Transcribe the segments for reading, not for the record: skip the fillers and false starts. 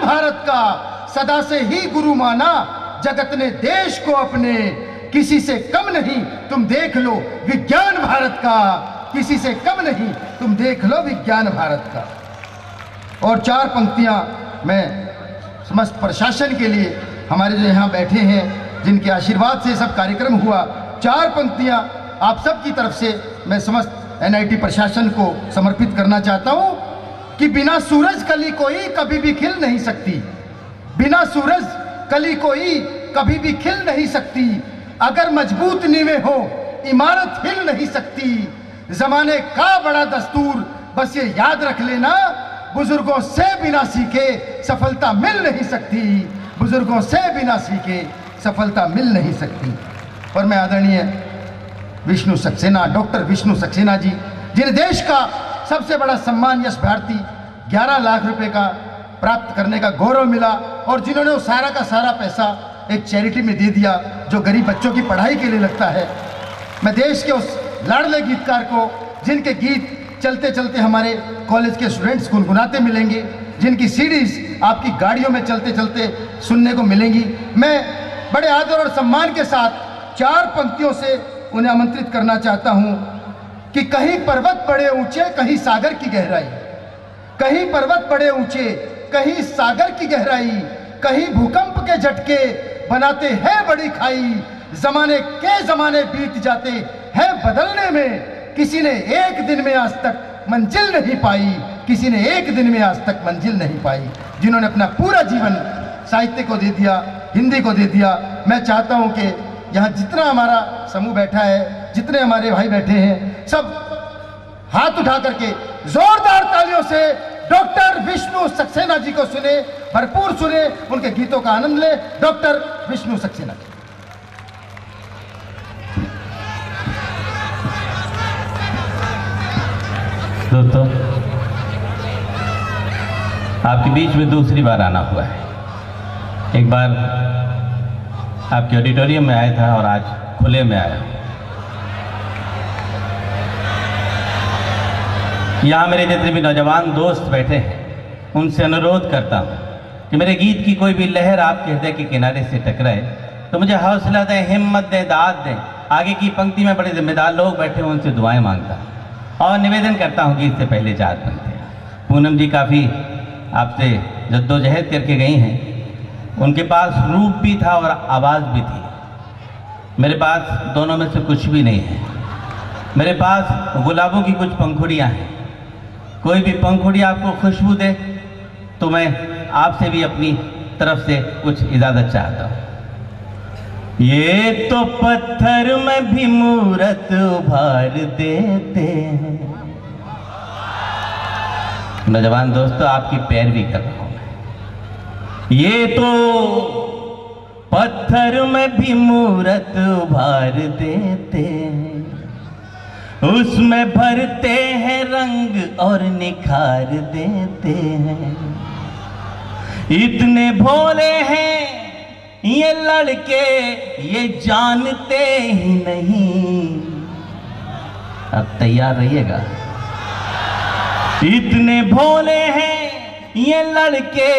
भारत का सदा से ही गुरु माना, जगत ने देश को अपने किसी से कम नहीं, तुम देख लो विज्ञान भारत का, किसी से कम नहीं, तुम देख लो विज्ञान भारत का। और 4 पंक्तियां मैं समस्त प्रशासन के लिए, हमारे जो यहाँ बैठे हैं जिनके आशीर्वाद से सब कार्यक्रम हुआ, 4 पंक्तियां आप सब की तरफ से मैं समस्त NIT प्रशासन को समर्पित करना चाहता हूं कि बिना सूरज कली कोई कभी भी खिल नहीं सकती, बिना सूरज कली कोई कभी भी खिल नहीं सकती, अगर मजबूत नींवें हो इमारत हिल नहीं सकती, जमाने का बड़ा दस्तूर बस ये याद रख लेना, बुजुर्गों से बिना सीखे सफलता मिल नहीं सकती, बुजुर्गों से बिना सीखे सफलता मिल नहीं सकती। और मैं आदरणीय विष्णु सक्सेना, डॉक्टर विष्णु सक्सेना जी, जिन्हें देश का सबसे बड़ा सम्मान यश भारती 11 लाख रुपए का प्राप्त करने का गौरव मिला, और जिन्होंने वो सारा का सारा पैसा एक चैरिटी में दे दिया जो गरीब बच्चों की पढ़ाई के लिए लगता है। मैं देश के उस लाडले गीतकार को, जिनके गीत चलते चलते हमारे कॉलेज के स्टूडेंट्स गुनगुनाते मिलेंगे, जिनकी सीडीज आपकी गाड़ियों में चलते चलते सुनने को मिलेंगी, मैं बड़े आदर और सम्मान के साथ 4 पंक्तियों से उन्हें आमंत्रित करना चाहता हूं कि कहीं पर्वत बड़े ऊंचे, कहीं सागर की गहराई, कहीं पर्वत बड़े ऊंचे, कहीं सागर की गहराई, कहीं भूकंप के झटके बनाते हैं बड़ी खाई, जमाने के जमाने बीत जाते हैं बदलने में, किसी ने एक दिन में आज तक मंजिल नहीं पाई, किसी ने एक दिन में आज तक मंजिल नहीं पाई, जिन्होंने अपना पूरा जीवन साहित्य को दे दिया, हिंदी को दे दिया। मैं चाहता हूं कि यहाँ जितना हमारा समूह बैठा है, जितने हमारे भाई बैठे हैं, सब हाथ उठा करके जोरदार तालियों से डॉक्टर विष्णु सक्सेना जी को सुने, भरपूर सुने, उनके गीतों का आनंद ले। डॉक्टर विष्णु सक्सेना जी। दोस्तों, आपके बीच में दूसरी बार आना हुआ है। एक बार आपके ऑडिटोरियम में आया था और आज खुले में आया। यहाँ मेरे जितने भी नौजवान दोस्त बैठे हैं, उनसे अनुरोध करता हूँ कि मेरे गीत की कोई भी लहर आपके हृदय के किनारे से टकराए तो मुझे हौसला दें, हिम्मत दें, दाद दें। आगे की पंक्ति में बड़े जिम्मेदार लोग बैठे हैं, उनसे दुआएं मांगता हूँ और निवेदन करता हूँ कि इससे पहले 4 पंक्तियाँ पूनम जी काफ़ी आपसे जद्दोजहद करके गई हैं। उनके पास रूप भी था और आवाज़ भी थी, मेरे पास दोनों में से कुछ भी नहीं है। मेरे पास गुलाबों की कुछ पंखुड़ियाँ हैं, कोई भी पंखुड़ी आपको खुशबू दे तो मैं आपसे भी अपनी तरफ से कुछ इजाज़त चाहता हूँ। ये तो पत्थर में भी मूरत उभार देते हैं। नौजवान दोस्तों, आपकी पैरवी कर रहा हूँ मैं। ये तो पत्थर में भी मूरत उभार देते हैं, उसमें भरते हैं रंग और निखार देते हैं। इतने भोले हैं ये लड़के, ये जानते ही नहीं। अब तैयार रहिएगा। इतने भोले हैं ये लड़के,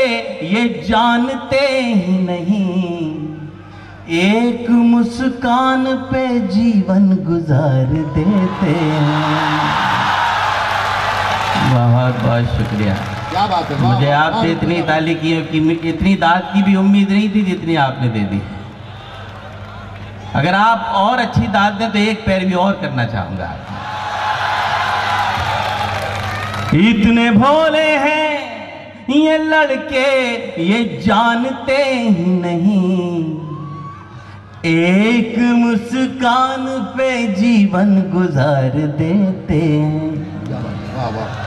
ये जानते ही नहीं, एक मुस्कान पे जीवन गुजार देते हैं। बहुत बहुत शुक्रिया। क्या बात है। मुझे आपसे इतनी ताली की इतनी दाद की भी उम्मीद नहीं थी जितनी आपने दे दी। अगर आप और अच्छी दाद दें तो एक पैर भी और करना चाहूंगा। इतने भोले हैं ये लड़के, ये जानते ही नहीं, एक मुस्कान पे जीवन गुजार देते हैं। वाह वाह।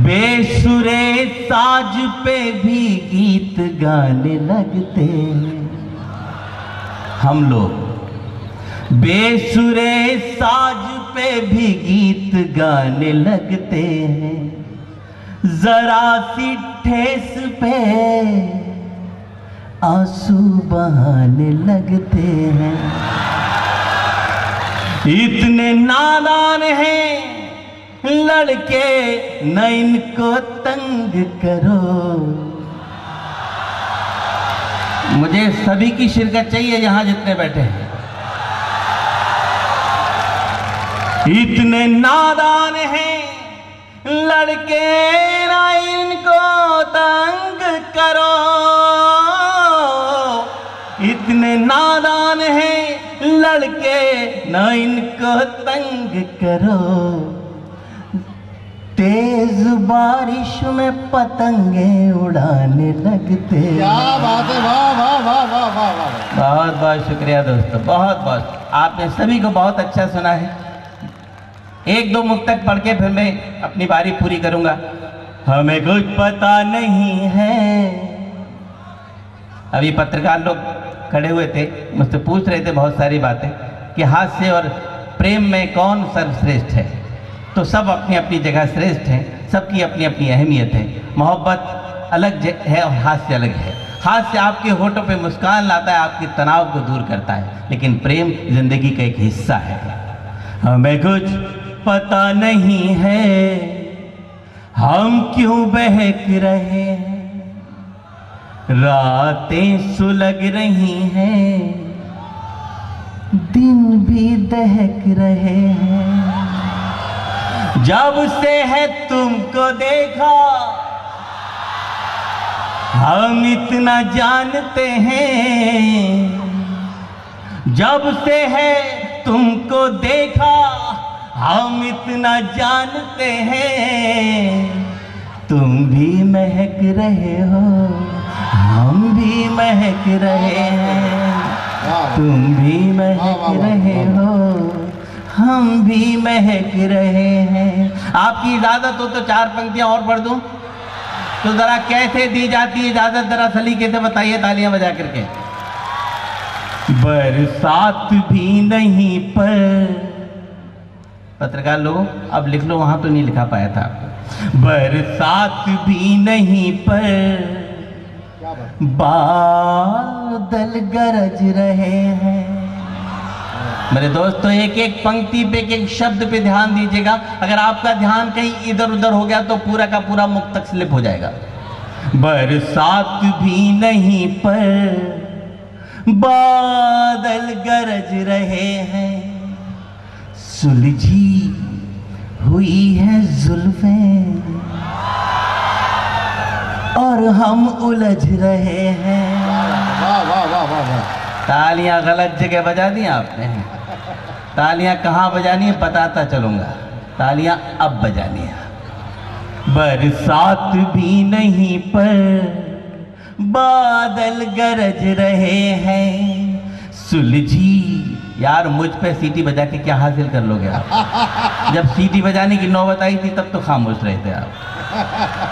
बेसुरे साज पे भी गीत गाने लगते हैं हम लोग। बेसुरे साज पे भी गीत गाने लगते हैं, जरा सी ठेस पे आंसू बहाने लगते हैं। इतने नादान हैं लड़के, न इनको तंग करो, मुझे सभी की शिरकत चाहिए यहाँ जितने बैठे हैं। इतने नादान हैं लड़के ना इनको तंग करो, इतने नादान हैं लड़के ना इनको तंग करो, तेज बारिश में पतंगे उड़ाने लगते। क्या बात है, वाह वाह वाह वाह वाह वाह। बहुत बहुत शुक्रिया दोस्तों, बहुत बहुत। आपने सभी को बहुत अच्छा सुना है। एक दो मुक्तक पढ़ के फिर मैं अपनी बारी पूरी करूंगा। हमें कुछ पता नहीं है। अभी पत्रकार लोग खड़े हुए थे, मुझसे पूछ रहे थे बहुत सारी बातें कि हास्य और प्रेम में कौन सर्वश्रेष्ठ है। तो सब अपनी अपनी जगह श्रेष्ठ हैं, सबकी अपनी अपनी अहमियत है। मोहब्बत अलग है और हास्य अलग है। हास्य आपके होठों पे मुस्कान लाता है, आपके तनाव को दूर करता है, लेकिन प्रेम जिंदगी का एक हिस्सा है। हमें कुछ पता नहीं है हम क्यों बहक रहे हैं, रातें सुलग रही हैं, दिन भी दहक रहे हैं। जब से है तुमको देखा हम इतना जानते हैं, जब से है तुमको देखा हम इतना जानते हैं। तुम भी महक रहे हो, हम भी महक रहे हैं, तुम भी महक रहे हो, हम भी महक रहे हैं। आपकी इजाजत हो तो 4 पंक्तियां और पढ़ दूं? तो जरा कैसे दी जाती है इजाजत, जरा सलीके से बताइए तालियां बजा करके। बरसात भी नहीं पर, पत्रकार लोगों अब लिख लो, वहां तो नहीं लिखा पाया था। बरसात भी नहीं पर बादल गरज रहे हैं। मेरे दोस्तों एक एक पंक्ति पे, एक एक शब्द पे ध्यान दीजिएगा। अगर आपका ध्यान कहीं इधर उधर हो गया तो पूरा का पूरा मुक्तक स्लिप हो जाएगा। बरसात भी नहीं पर बादल गरज रहे हैं, सुलझी हुई है जुल्फें और हम उलझ रहे हैं। वाह वाह वाह वाह वाह। तालियां गलत जगह बजा दी आपने। तालियां कहाँ बजानी है बताता चलूंगा। तालियां अब बजानी है। बरसात भी नहीं पर बादल गरज रहे हैं, सुलझी। यार मुझ पे सीटी बजा के क्या हासिल कर लोगे आप? जब सीटी बजाने की नौबत आई थी तब तो खामोश रहे थे आप।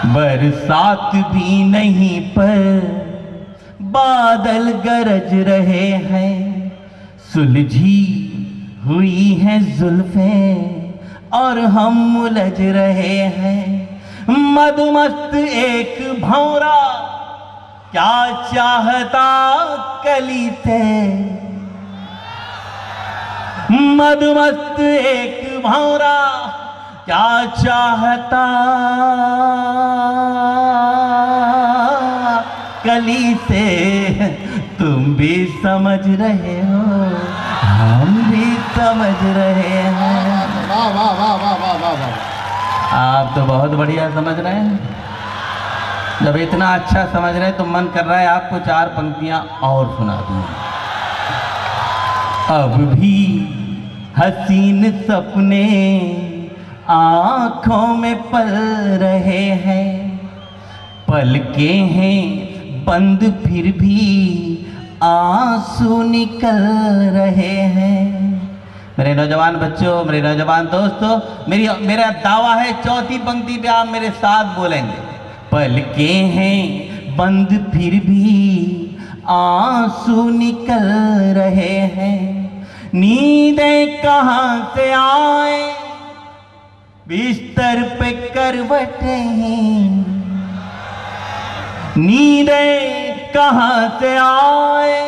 बरसात भी नहीं पर बादल गरज रहे हैं, सुलझी हुई हैं जुल्फें और हम उलझ रहे हैं। मधुमस्त एक भंवरा क्या चाहता कली से, मधुमस्त एक भंवरा क्या चाहता कली से। तुम भी समझ रहे हो, हम भी समझ रहे हैं। वाह वाह वाह वाह वाह वाह वाह। आप तो बहुत बढ़िया समझ रहे हैं। जब इतना अच्छा समझ रहे हैं तो मन कर रहा है आपको 4 पंक्तियां और सुना दूं। अब भी हसीन सपने आँखों में पल रहे हैं, पलकें हैं बंद फिर भी आंसू निकल रहे हैं। मेरे नौजवान बच्चों, मेरे नौजवान दोस्तों, मेरा दावा है 4थी पंक्ति पे आप मेरे साथ बोलेंगे। पलकें हैं बंद फिर भी आंसू निकल रहे हैं, नींदें कहाँ से आए बिस्तर पे करवटें, नींदें कहाँ से आए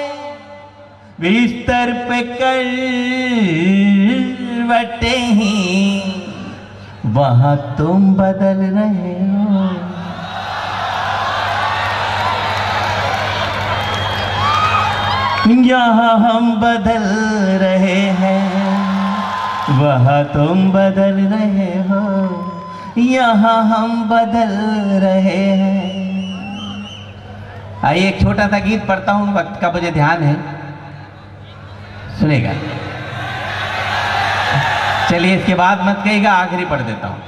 बिस्तर पे करवटें, वहाँ तुम बदल रहे हो। यहाँ हम बदल रहे हैं, वहाँ तुम बदल रहे हो, यहाँ हम बदल रहे हैं। आइए एक छोटा सा गीत पढ़ता हूँ, वक्त का मुझे ध्यान है, सुनेगा। चलिए इसके बाद मत कहिएगा, आखिरी पढ़ देता हूँ।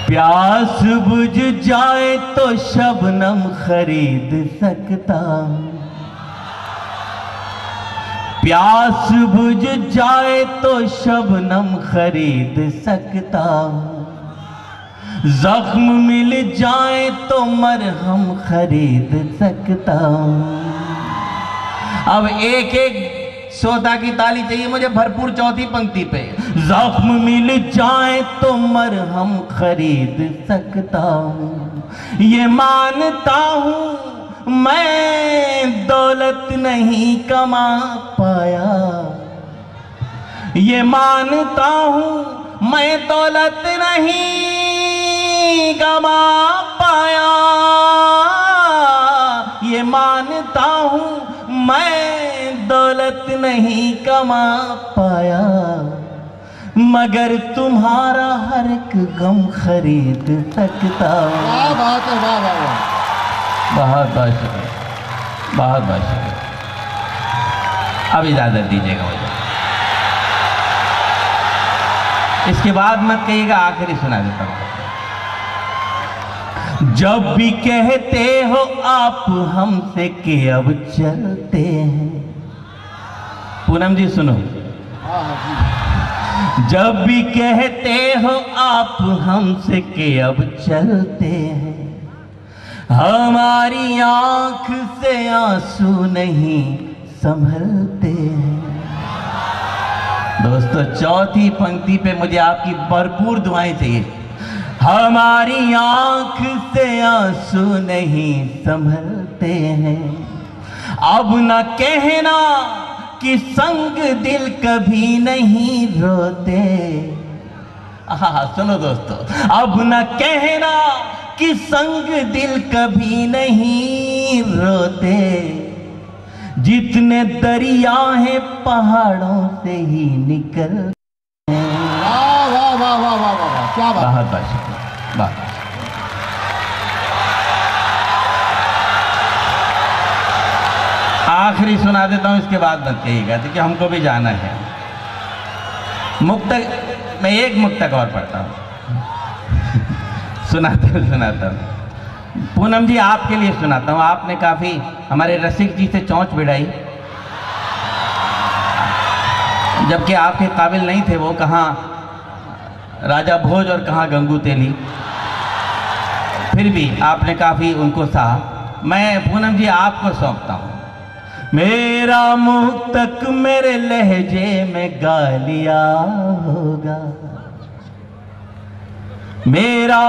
प्यास बुझ जाए तो शबनम खरीद सकता हूँ, प्यास बुझ जाए तो शबनम खरीद सकता हूँ, जख्म मिल जाए तो मरहम खरीद सकता हूँ। अब एक एक श्रोता की ताली चाहिए मुझे भरपूर चौथी पंक्ति पे। जख्म मिल जाए तो मरहम खरीद सकता हूँ, ये मानता हूँ मैं दौलत नहीं कमा पाया, ये मानता हूँ मैं दौलत नहीं कमा पाया, ये मानता हूँ मैं दौलत नहीं कमा पाया, मगर तुम्हारा हर एक गम खरीद सकता हूँ। क्या बात है, वाह वाह वाह, बहुत बहुत शुक्रिया, बहुत बहुत शुक्रिया। अब इजाजत दीजिएगा मुझे, इसके बाद मत कहिएगा, आखिरी सुना देता हूँ। जब भी कहते हो आप हमसे कि अब चलते हैं, पूनम जी सुनो, जब भी कहते हो आप हमसे कि अब चलते हैं, हमारी आंख से आंसू नहीं संभलते हैं। दोस्तों चौथी पंक्ति पे मुझे आपकी भरपूर दुआएं चाहिए। हमारी आंख से आंसू नहीं संभलते हैं, अब न कहना कि संग दिल कभी नहीं रोते। हाँ सुनो दोस्तों, अब न कहना कि संग दिल कभी नहीं रोते, जितने दरिया हैं पहाड़ों से ही निकल। वाह वाह वाह वाह वाह वाह, क्या बात। बहुत बहुत शुक्रिया, बहुत। आखिरी सुना देता हूं, इसके बाद मत कहिएगा, देखिए हमको भी जाना है। मुक्तक, मैं एक मुक्तक और पढ़ता हूं। सुनाता हूं पूनम जी, आपके लिए सुनाता हूं। आपने काफी हमारे रसिक जी से चौंच बिड़ाई, जबकि आपके काबिल नहीं थे वो, कहाँ राजा भोज और कहाँ गंगू तेली, फिर भी आपने काफी उनको सहा। मैं पूनम जी आपको सौंपता हूं। मेरा मुक्तक मेरे लहजे में गा लिया होगा, मेरा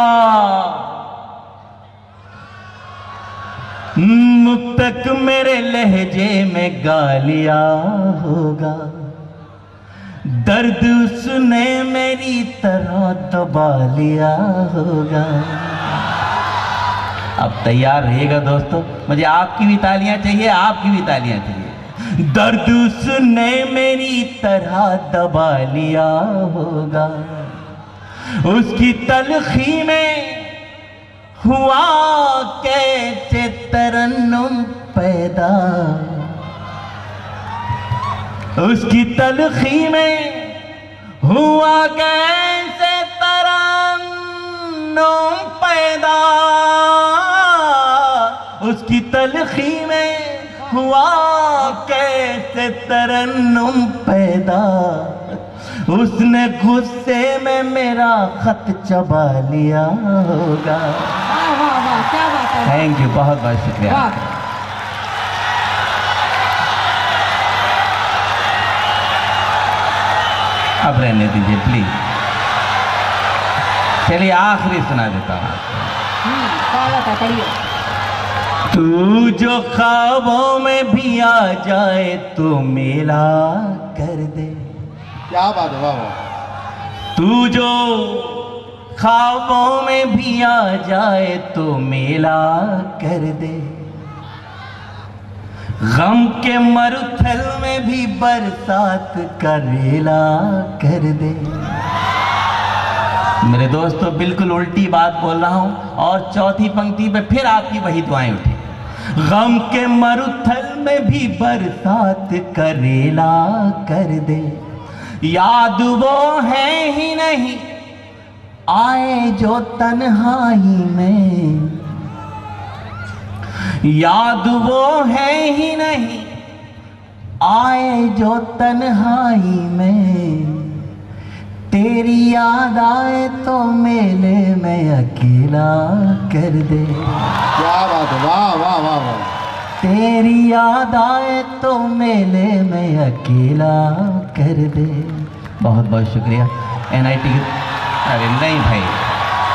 मुक्तक मेरे लहजे में गा लिया होगा, दर्द उसने मेरी तरह दबा लिया होगा। अब तैयार रहिएगा दोस्तों, मुझे आपकी भी तालियां चाहिए, आपकी भी तालियां चाहिए। दर्द उसने मेरी तरह दबा लिया होगा, उसकी तलखी में हुआ कैसे तरन्नुम पैदा, उसकी तलखी में हुआ कैसे तरन्नुम पैदा, उसकी तलखी में हुआ कैसे तरन्नुम पैदा, उसने गुस्से में मेरा खत चबा लिया होगा। वाह वाह वाह, क्या बात है। थैंक यू, बहुत बहुत शुक्रिया। अब रहने दीजिए प्लीज, चलिए आखिरी सुना देता हूँ। तू जो ख्वाबों में भी आ जाए तो मेला कर दे, क्या बात है, वाह वाह। तू जो ख्वाबों में भी आ जाए तो मेला कर दे, गम के मरुथल में भी बरसात का रेला कर दे। मेरे दोस्तों बिल्कुल उल्टी बात बोल रहा हूं और चौथी पंक्ति पे फिर आपकी वही दुआएं उठी। गम के मरुथल में भी बरसात का रेला कर दे, याद वो है ही नहीं आए जो तन्हाई में, याद वो है ही नहीं आए जो तन्हाई में, तेरी याद आए तो मेले में अकेला कर दे। क्या बात है, वाह वाह वाह वाह। तेरी याद आए तो मेले में अकेला कर दे। बहुत बहुत शुक्रिया NIT। अरे नहीं भाई,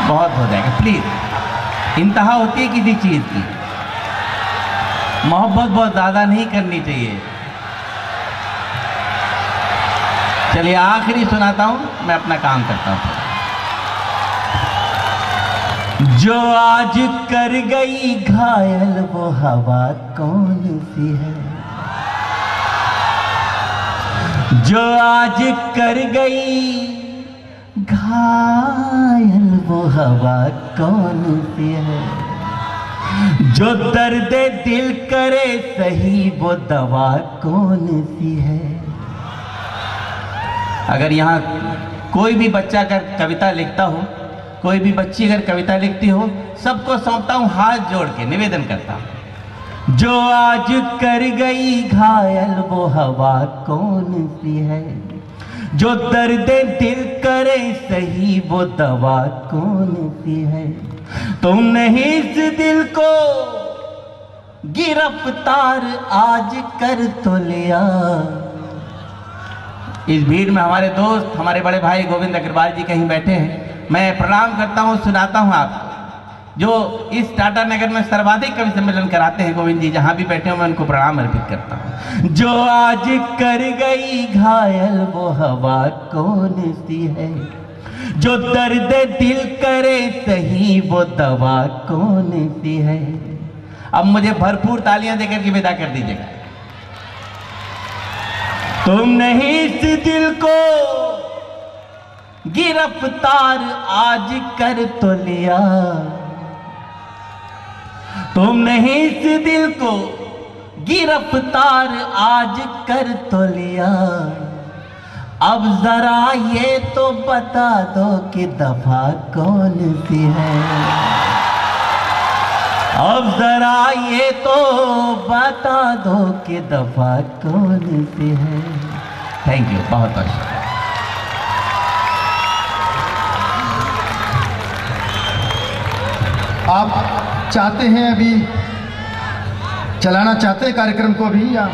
बहुत हो जाएगा प्लीज़। इंतहा होती है किसी चीज़ की, मोहब्बत बहुत ज़्यादा नहीं करनी चाहिए। चलिए आखिरी सुनाता हूँ, मैं अपना काम करता हूँ। जो आज कर गई घायल वो हवा कौन सी है, जो आज कर गई घायल वो हवा कौन सी है, जो दर्द दिल करे सही वो दवा कौन सी है। अगर यहाँ कोई भी बच्चा अगर कविता लिखता हो, कोई भी बच्ची अगर कविता लिखती हो, सबको सौंपता हूँ, हाथ जोड़ के निवेदन करता हूँ। जो आज कर गई घायल वो हवा कौन सी है, जो दर्द दिल करे सही वो दवा कौन सी है। तुमने इस दिल को गिरफ्तार आज कर तो लिया। इस भीड़ में हमारे दोस्त, हमारे बड़े भाई गोविंद अग्रवाल जी कहीं बैठे हैं, मैं प्रणाम करता हूँ, सुनाता हूँ आपको। जो इस टाटा नगर में सर्वाधिक कवि सम्मेलन कराते हैं, गोविंद जी जहाँ भी बैठे हो मैं उनको प्रणाम अर्पित करता हूँ। जो आज कर गई घायल वो हवा कौन सी है, जो दर्द दिल करे सही वो दवा कौन सी है। अब मुझे भरपूर तालियां देकर के विदा कर दीजिएगा। तुमने इस दिल को गिरफ्तार आज कर तो लिया, तुमने इस दिल को गिरफ्तार आज कर तो लिया। अब जरा ये तो बता दो कि दफा कौन सी है, अब जरा ये तो बता दो कि दफा कौन सी है। थैंक यू, बहुत बहुत शुक्रिया। आप चाहते हैं अभी चलाना चाहते हैं कार्यक्रम को अभी, या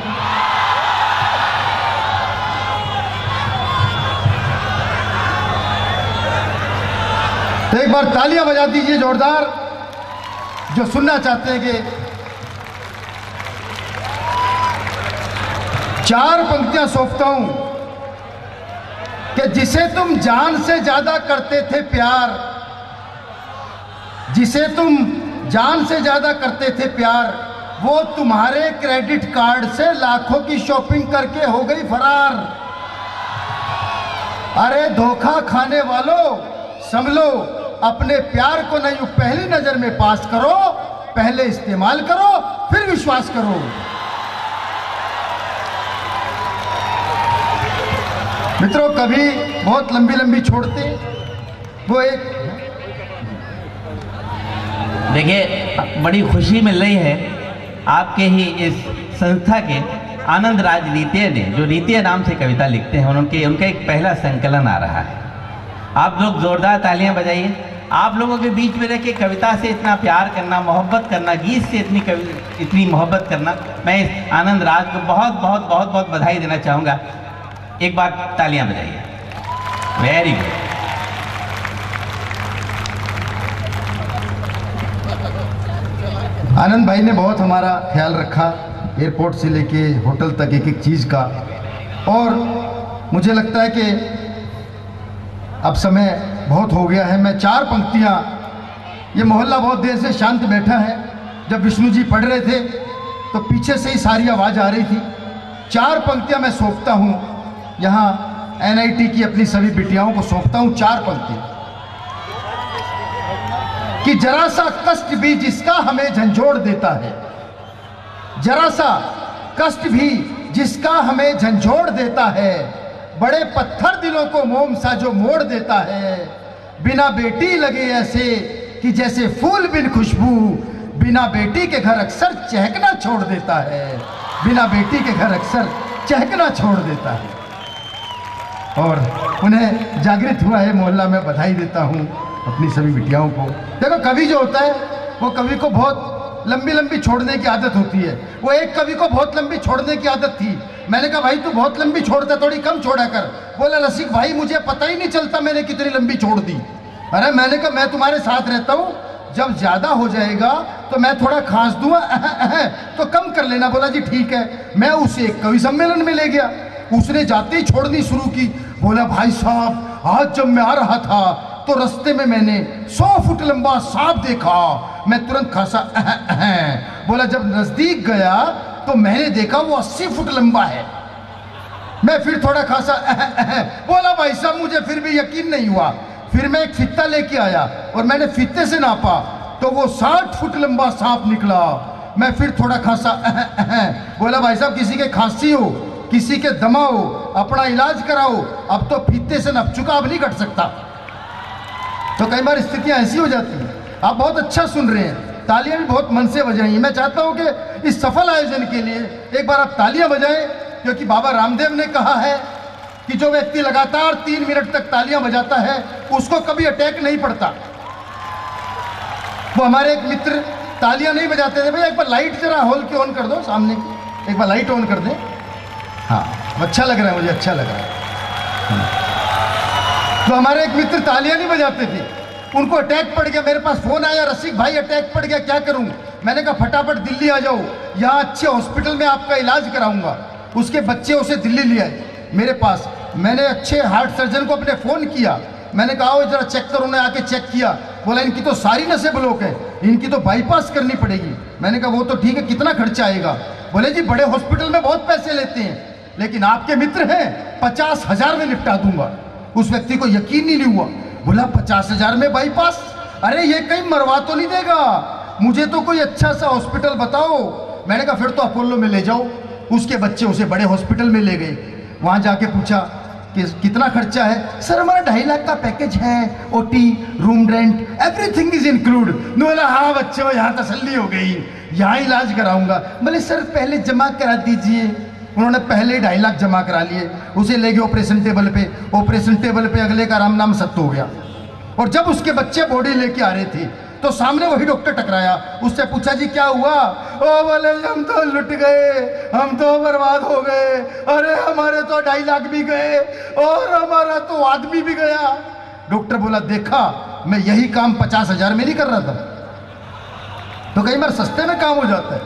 तो एक बार तालियां बजा दीजिए जोरदार, जो सुनना चाहते हैं कि 4 पंक्तियां सौंपता हूं कि जिसे तुम जान से ज्यादा करते थे प्यार, जिसे तुम जान से ज्यादा करते थे प्यार, वो तुम्हारे क्रेडिट कार्ड से लाखों की शॉपिंग करके हो गई फरार। अरे धोखा खाने वालों संभलो, अपने प्यार को नहीं पहली नजर में पास करो, पहले इस्तेमाल करो फिर विश्वास करो। मित्रों कभी बहुत लंबी लंबी छोड़ते वो एक, देखिए बड़ी खुशी मिल रही है आपके ही इस संस्था के आनंद राज रीतिया ने, जो रीतिया नाम से कविता लिखते हैं, उनका एक पहला संकलन आ रहा है। आप लोग जोरदार तालियां बजाइए। आप लोगों के बीच में रह के कविता से इतना प्यार करना, मोहब्बत करना, गीत से इतनी मोहब्बत करना, मैं इस आनंद राज को बहुत बहुत बहुत बहुत बधाई देना चाहूँगा। एक बार तालियां बजाइए। Very good. आनंद भाई ने बहुत हमारा ख्याल रखा, एयरपोर्ट से लेके होटल तक एक एक चीज़ का, और मुझे लगता है कि अब समय बहुत हो गया है। मैं 4 पंक्तियाँ, ये मोहल्ला बहुत देर से शांत बैठा है, जब विष्णु जी पढ़ रहे थे तो पीछे से ही सारी आवाज़ आ रही थी। 4 पंक्तियां मैं सौंपता हूँ यहाँ NIT की अपनी सभी बिटियाओं को सौंपता हूँ। 4 पंक्तियां कि जरा सा कष्ट भी जिसका हमें झंझोड़ देता है, जरा सा कष्ट भी जिसका हमें झंझोड़ देता है, बड़े पत्थर दिलों को मोम सा जो मोड़ देता है, बिना बेटी लगे ऐसे कि जैसे फूल बिन खुशबू, बिना बेटी के घर अक्सर चहकना छोड़ देता है, बिना बेटी के घर अक्सर चहकना छोड़ देता है। और उन्हें जागृत हुआ है मोहल्ला में बधाई देता हूँ अपनी सभी बिटियाओं को। देखो कवि जो होता है वो कवि को बहुत लंबी लंबी छोड़ने की आदत होती है। वो एक कवि को बहुत लंबी छोड़ने की आदत थी। मैंने कहा भाई तू बहुत लंबी छोड़ता, थोड़ी कम छोड़ा कर। बोला रसिक भाई मुझे पता ही नहीं चलता मैंने कितनी लंबी छोड़ दी। अरे मैंने कहा मैं तुम्हारे साथ रहता हूँ, जब ज्यादा हो जाएगा तो मैं थोड़ा खांस दूंगा तो कम कर लेना। बोला जी ठीक है। मैं उसे एक कवि सम्मेलन में ले गया, उसने जाते ही छोड़नी शुरू की। बोला भाई साहब आज जब मैं आ रहा था तो रास्ते में मैंने 100 फुट लंबा सांप देखा, मैं तुरंत खासा बोला जब नजदीक गया तो मैंने देखा वो 80 फुट लंबा है। मैं फिर थोड़ा खासा बोला भाई साहब मुझे फिर भी यकीन नहीं हुआ। फिर मैं एक फित्ता लेके आया और मैंने फित्ते से नापा तो वो 60 फुट लंबा सांप निकला। मैं फिर थोड़ा खासा बोला भाई साहब किसी के खांसी हो, किसी के दमा हो, अपना इलाज कराओ, अब तो फीते से नप चुका, अब नहीं कट सकता। तो कई बार स्थितियां ऐसी हो जाती हैं। आप बहुत अच्छा सुन रहे हैं, तालियां भी बहुत मन से बजाई। मैं चाहता हूं कि इस सफल आयोजन के लिए एक बार आप तालियां बजाएं, क्योंकि बाबा रामदेव ने कहा है कि जो व्यक्ति लगातार 3 मिनट तक तालियां बजाता है उसको कभी अटैक नहीं पड़ता। वो हमारे एक मित्र तालियां नहीं बजाते थे। भैया एक बार लाइट जरा हॉल की ऑन कर दो, सामने की एक बार लाइट ऑन कर दे। हाँ अच्छा लग रहा है, मुझे अच्छा लग रहा है। तो हमारे एक मित्र तालियां नहीं बजाते थे, उनको अटैक पड़ गया। मेरे पास फोन आया, रसिक भाई अटैक पड़ गया, क्या करूं? मैंने कहा फटाफट दिल्ली आ जाओ, यहाँ अच्छे हॉस्पिटल में आपका इलाज कराऊंगा। उसके बच्चे उसे दिल्ली ले आए मेरे पास। मैंने अच्छे हार्ट सर्जन को अपने फ़ोन किया, मैंने कहा जरा चेक करो। उन्होंने आके चेक किया, बोला इनकी तो सारी नसें ब्लॉक है, इनकी तो बाईपास करनी पड़ेगी। मैंने कहा वो तो ठीक है, कितना खर्चा आएगा? बोले जी बड़े हॉस्पिटल में बहुत पैसे लेते हैं, लेकिन आपके मित्र हैं 50,000 में निपटा दूंगा। उस व्यक्ति को यकीन ही नहीं हुआ, बोला 50,000 में बाईपास? अरे ये कहीं मरवा तो नहीं देगा, मुझे तो कोई अच्छा सा हॉस्पिटल बताओ। मैंने कहा फिर तो अपोलो में ले जाओ। उसके बच्चे उसे बड़े हॉस्पिटल में ले गए। वहाँ जाके पूछा कि कितना खर्चा है? सर हमारा 2.5 लाख का पैकेज है, OT, room rent, everything is include. बोला हाँ बच्चों यहाँ तसल्ली हो गई, यहाँ इलाज कराऊंगा। बोले सर पहले जमा करा दीजिए। उन्होंने पहले 2.5 लाख जमा करा लिए। उसे ले गए ऑपरेशन टेबल पे। ऑपरेशन टेबल पे अगले का राम नाम सत्य हो गया। और जब उसके बच्चे बॉडी लेके आ रहे थे तो सामने वही डॉक्टर टकराया। उससे पूछा जी क्या हुआ? ओ बोले हम तो लुट गए, हम तो बर्बाद हो गए, अरे हमारे तो 2.5 लाख भी गए और हमारा तो आदमी भी गया। डॉक्टर बोला देखा मैं यही काम 50,000 में नहीं कर रहा था। तो कई बार सस्ते में काम हो जाता है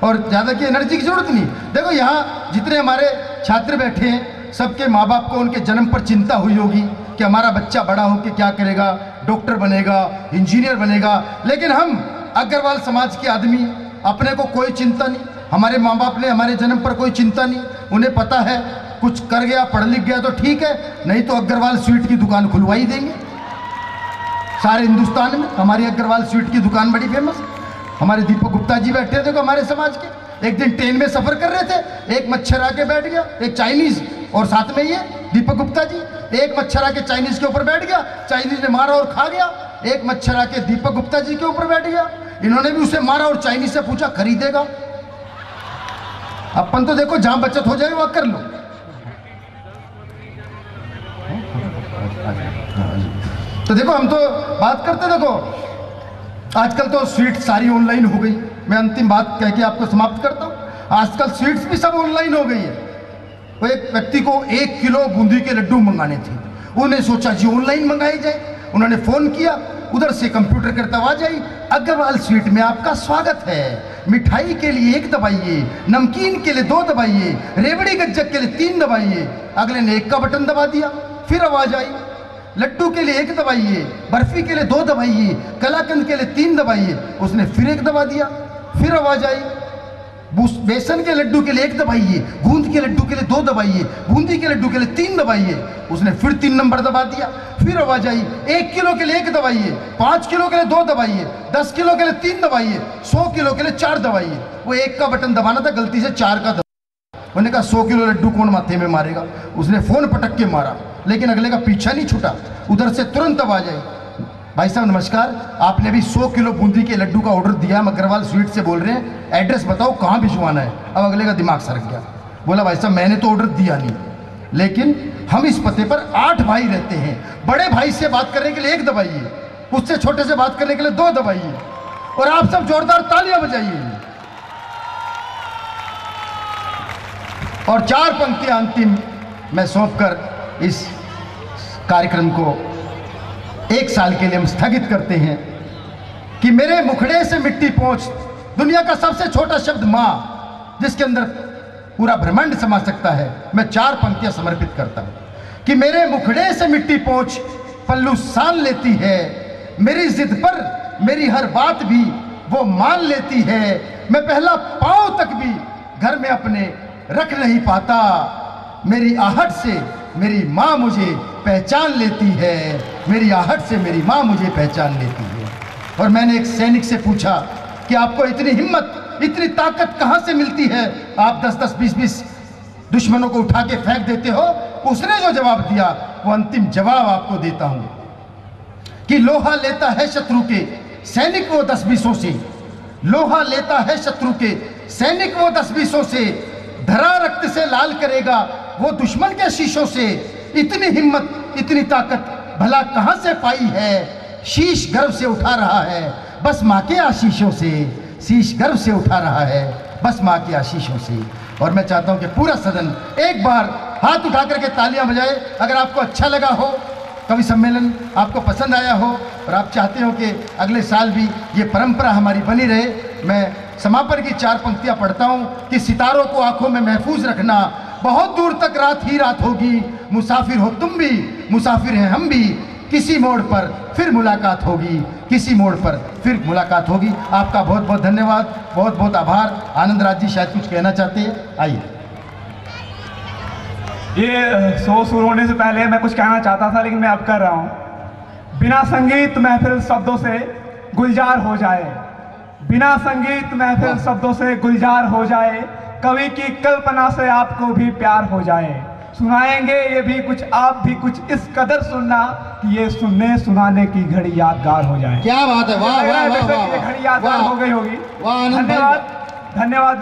और ज़्यादा की एनर्जी की जरूरत नहीं। देखो यहाँ जितने हमारे छात्र बैठे हैं, सबके माँ बाप को उनके जन्म पर चिंता हुई होगी कि हमारा बच्चा बड़ा होकर क्या करेगा, डॉक्टर बनेगा, इंजीनियर बनेगा। लेकिन हम अग्रवाल समाज के आदमी, अपने को कोई चिंता नहीं। हमारे माँ बाप ने हमारे जन्म पर कोई चिंता नहीं। उन्हें पता है कुछ कर गया, पढ़ लिख गया तो ठीक है, नहीं तो अग्रवाल स्वीट की दुकान खुलवा ही देंगे। सारे हिंदुस्तान में हमारी अग्रवाल स्वीट की दुकान बड़ी फेमस। हमारे दीपक गुप्ता जी बैठे थे, हमारे समाज के। एक दिन ट्रेन में सफर कर रहे थे, एक मच्छर आके बैठ गया, एक चाइनीज और साथ में ये दीपक गुप्ता जी। एक मच्छर आके चाइनीज के ऊपर बैठ गया, चाइनीज ने मारा और खा गया। एक मच्छर आके दीपक गुप्ता जी के ऊपर बैठ गया, इन्होंने भी उसे मारा और चाइनीज से पूछा खरीदेगा? अपन तो देखो जहां बचत हो जाए वहां कर लो। तो देखो हम तो बात करते, देखो आजकल तो स्वीट सारी ऑनलाइन हो गई। मैं अंतिम बात कह के आपको समाप्त करता हूं। आजकल स्वीट्स भी सब ऑनलाइन हो गई है। वो एक व्यक्ति को 1 किलो बूंदी के लड्डू मंगाने थे, उन्हें सोचा जी ऑनलाइन मंगाई जाए। उन्होंने फोन किया, उधर से कंप्यूटर करता आवाज आई, अग्रवाल स्वीट में आपका स्वागत है, मिठाई के लिए 1 दबाइए, नमकीन के लिए 2 दबाइए, रेवड़ी गज्जक के लिए 3 दबाइए। अगले ने 1 का बटन दबा दिया, फिर आवाज आई लड्डू के लिए 1 दबाइए, बर्फी के लिए 2 दबाइए, कलाकंद के लिए 3 दबाइए। उसने फिर 1 दबा दिया, फिर आवाज आई बेसन के लड्डू के लिए 1 दबाइए, गूंद के लड्डू के लिए 2 दबाइए, बूंदी के लड्डू के लिए 3 दबाइए। उसने फिर 3 नंबर दबा दिया। फिर आवाज आई 1 किलो के लिए 1 दबाइए, 5 किलो के लिए 2 दबाइए, 10 किलो के लिए 3 दबाइए, 100 किलो के लिए 4 दबाइए। वो 1 का बटन दबाना था, गलती से 4 का दबा। उन्होंने कहा 100 किलो लड्डू कौन माथे में मारेगा। उसने फोन पटक के मारा, लेकिन अगले का पीछा नहीं छूटा। उधर से तुरंत आवाज आई, भाई साहब नमस्कार, आपने भी 100 किलो बूंदी के लड्डू का ऑर्डर दिया, हम अग्रवाल स्वीट से बोल रहे हैं, एड्रेस बताओ कहाँ भिजवाना है। अब अगले का दिमाग सरक गया। बोला भाई साहब मैंने तो ऑर्डर दिया नहीं, लेकिन हम इस पते पर 8 भाई रहते हैं। बड़े भाई से बात करने के लिए 1 दबाइए, उससे छोटे से बात करने के लिए 2 दबाइए, और आप सब जोरदार तालियां बजाइए। और 4 पंक्तियां अंतिम मैं सौंपकर इस कार्यक्रम को 1 साल के लिए हम स्थगित करते हैं कि मेरे मुखड़े से मिट्टी पहुंच, दुनिया का सबसे छोटा शब्द मां, जिसके अंदर पूरा ब्रह्मांड समा सकता है, मैं 4 पंक्तियां समर्पित करता हूं कि मेरे मुखड़े से मिट्टी पहुंच पल्लू सान लेती है, मेरी जिद पर मेरी हर बात भी वो मान लेती है, मैं पहला पांव तक भी घर में अपने रख नहीं पाता, मेरी आहट से मेरी माँ मुझे पहचान लेती है, मेरी आहट से मेरी माँ मुझे पहचान लेती है। और मैंने एक सैनिक से पूछा कि आपको इतनी हिम्मत, इतनी ताकत कहाँ से मिलती है, आप 10-10, 20-20 दुश्मनों को उठा के फेंक देते हो। उसने जो जवाब दिया वो अंतिम जवाब आपको देता हूं कि लोहा लेता है शत्रु के सैनिक वो 10-20 से, लोहा लेता है शत्रु के सैनिक वो 10-20 से, धरा रक्त से लाल करेगा वो दुश्मन के शीशों से। इतनी हिम्मत, इतनी ताकत भला कहां से पाई है, शीश गर्व से उठा रहा है बस मां के आशीषों से, शीश गर्व से उठा रहा है बस मां के आशीषों से। और मैं चाहता हूं कि पूरा सदन एक बार हाथ उठा करके तालियां बजाए। अगर आपको अच्छा लगा हो, कवि सम्मेलन आपको पसंद आया हो और आप चाहते हो कि अगले साल भी ये परंपरा हमारी बनी रहे, मैं समापन की 4 पंक्तियां पढ़ता हूं कि सितारों को आंखों में महफूज रखना, बहुत दूर तक रात ही रात होगी, मुसाफिर हो तुम भी, मुसाफिर हैं हम भी, किसी मोड़ पर फिर मुलाकात होगी, किसी मोड़ पर फिर मुलाकात होगी। आपका बहुत बहुत धन्यवाद, बहुत बहुत आभार। आनंद राज जी शायद कुछ कहना चाहते हैं, आइए। ये शो शुरू होने से पहले मैं कुछ कहना चाहता था, लेकिन मैं अब कर रहा हूँ। बिना संगीत महफिल शब्दों से गुलजार हो जाए, बिना संगीत महफिल शब्दों से गुलजार हो जाए, कवि की कल्पना से आपको भी प्यार हो जाए। सुनाएंगे ये भी कुछ, आप भी कुछ इस कदर सुनना कि ये सुनने सुनाने की घड़ी यादगार हो जाए। क्या बात है, वाह वाह वाह, ये घड़ी यादगार हो गई होगी। वाह, धन्यवाद, धन्यवाद।